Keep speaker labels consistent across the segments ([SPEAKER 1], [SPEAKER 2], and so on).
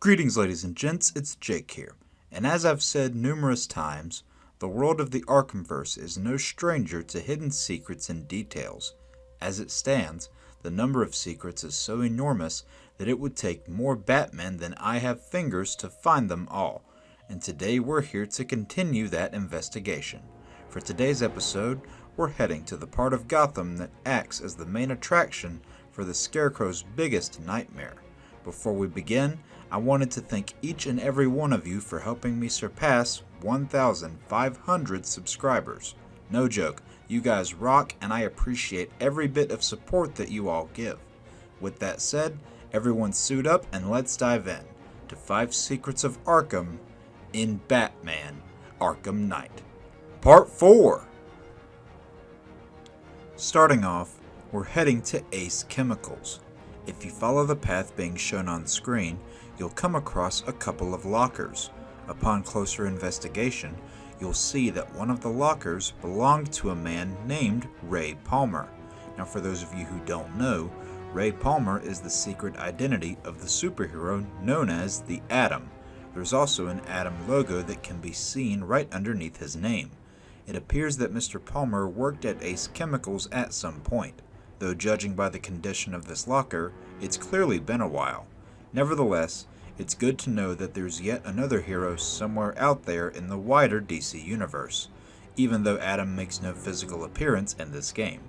[SPEAKER 1] Greetings, ladies and gents, it's Jake here, and as I've said numerous times, the world of the Arkhamverse is no stranger to hidden secrets and details. As it stands, the number of secrets is so enormous that it would take more Batmen than I have fingers to find them all, and today we're here to continue that investigation. For today's episode, we're heading to the part of Gotham that acts as the main attraction for the Scarecrow's biggest nightmare. Before we begin, I wanted to thank each and every one of you for helping me surpass 1,500 subscribers. No joke, you guys rock and I appreciate every bit of support that you all give. With that said, everyone suit up and let's dive in to 5 Secrets of Arkham in Batman Arkham Knight. Part 4! Starting off, we're heading to Ace Chemicals. If you follow the path being shown on screen, you'll come across a couple of lockers. Upon closer investigation, you'll see that one of the lockers belonged to a man named Ray Palmer. Now for those of you who don't know, Ray Palmer is the secret identity of the superhero known as the Atom. There's also an Atom logo that can be seen right underneath his name. It appears that Mr. Palmer worked at Ace Chemicals at some point. Though judging by the condition of this locker, it's clearly been a while. Nevertheless, it's good to know that there's yet another hero somewhere out there in the wider DC universe, even though Atom makes no physical appearance in this game.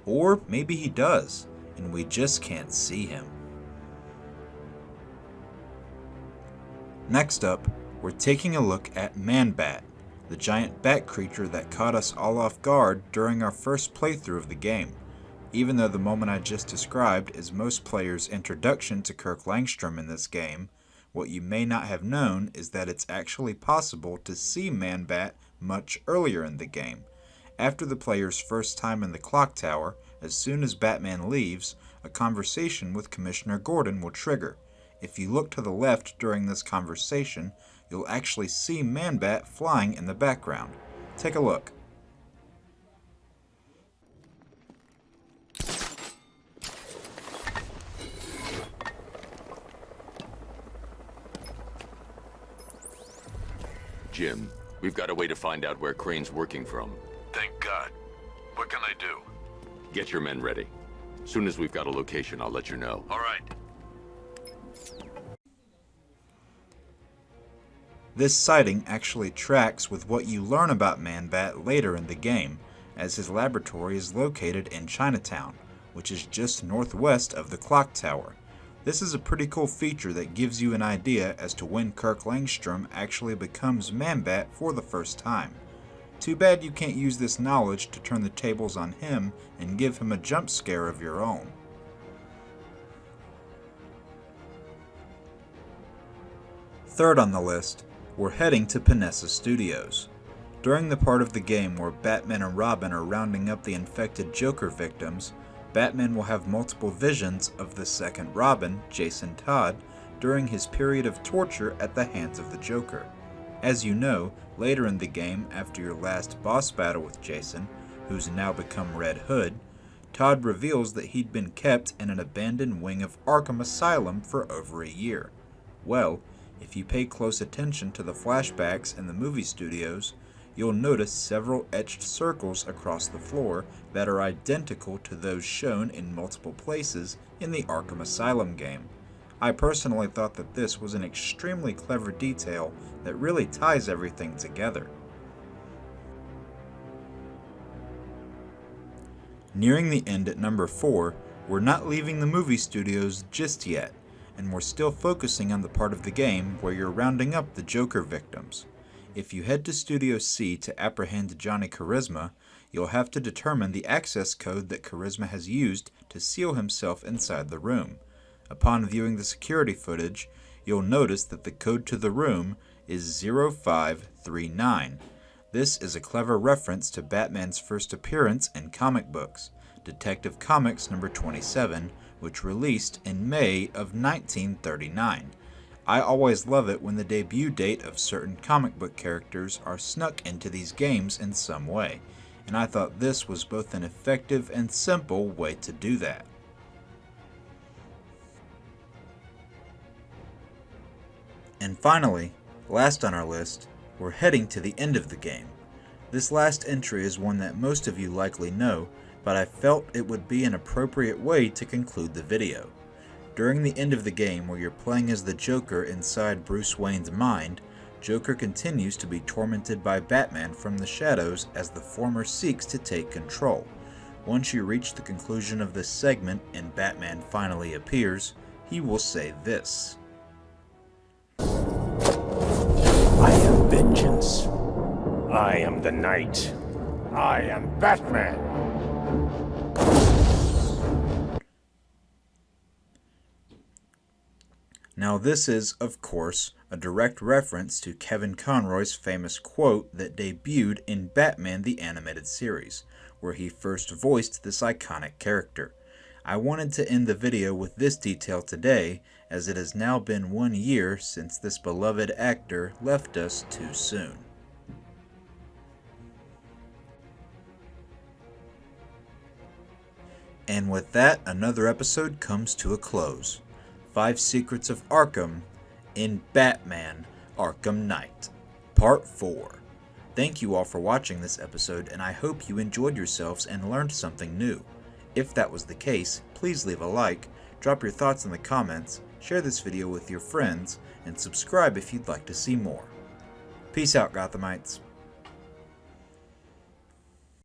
[SPEAKER 1] Or maybe he does, and we just can't see him. Next up, we're taking a look at Man-Bat, the giant bat creature that caught us all off guard during our first playthrough of the game. Even though the moment I just described is most players' introduction to Kirk Langstrom in this game, what you may not have known is that it's actually possible to see Man-Bat much earlier in the game. After the player's first time in the clock tower, as soon as Batman leaves, a conversation with Commissioner Gordon will trigger. If you look to the left during this conversation, you'll actually see Man-Bat flying in the background. Take a look.
[SPEAKER 2] Jim, we've got a way to find out where Crane's working from.
[SPEAKER 3] Thank God. What can I do?
[SPEAKER 2] Get your men ready. Soon as we've got a location, I'll let you know.
[SPEAKER 3] All right.
[SPEAKER 1] This sighting actually tracks with what you learn about Man-Bat later in the game, as his laboratory is located in Chinatown, which is just northwest of the clock tower. This is a pretty cool feature that gives you an idea as to when Kirk Langstrom actually becomes Man-Bat for the first time. Too bad you can't use this knowledge to turn the tables on him and give him a jump scare of your own. Third on the list, we're heading to Panessa Studios. During the part of the game where Batman and Robin are rounding up the infected Joker victims, Batman will have multiple visions of the second Robin, Jason Todd, during his period of torture at the hands of the Joker. As you know, later in the game, after your last boss battle with Jason, who's now become Red Hood, Todd reveals that he'd been kept in an abandoned wing of Arkham Asylum for over a year. Well, if you pay close attention to the flashbacks in the movie studios, you'll notice several etched circles across the floor that are identical to those shown in multiple places in the Arkham Asylum game. I personally thought that this was an extremely clever detail that really ties everything together. Nearing the end at number 4, we're not leaving the movie studios just yet, and we're still focusing on the part of the game where you're rounding up the Joker victims. If you head to Studio C to apprehend Johnny Charisma, you'll have to determine the access code that Charisma has used to seal himself inside the room. Upon viewing the security footage, you'll notice that the code to the room is 0539. This is a clever reference to Batman's first appearance in comic books, Detective Comics number 27, which released in May of 1939. I always love it when the debut date of certain comic book characters are snuck into these games in some way, and I thought this was both an effective and simple way to do that. And finally, last on our list, we're heading to the end of the game. This last entry is one that most of you likely know, but I felt it would be an appropriate way to conclude the video. During the end of the game, where you're playing as the Joker inside Bruce Wayne's mind, Joker continues to be tormented by Batman from the shadows as the former seeks to take control. Once you reach the conclusion of this segment and Batman finally appears, he will say this.
[SPEAKER 4] I am vengeance. I am the Knight. I am Batman.
[SPEAKER 1] Now this is, of course, a direct reference to Kevin Conroy's famous quote that debuted in Batman the Animated Series, where he first voiced this iconic character. I wanted to end the video with this detail today, as it has now been 1 year since this beloved actor left us too soon. And with that, another episode comes to a close. 5 Secrets of Arkham in Batman Arkham Knight, Part 4. Thank you all for watching this episode, and I hope you enjoyed yourselves and learned something new. If that was the case, please leave a like, drop your thoughts in the comments, share this video with your friends, and subscribe if you'd like to see more. Peace out, Gothamites.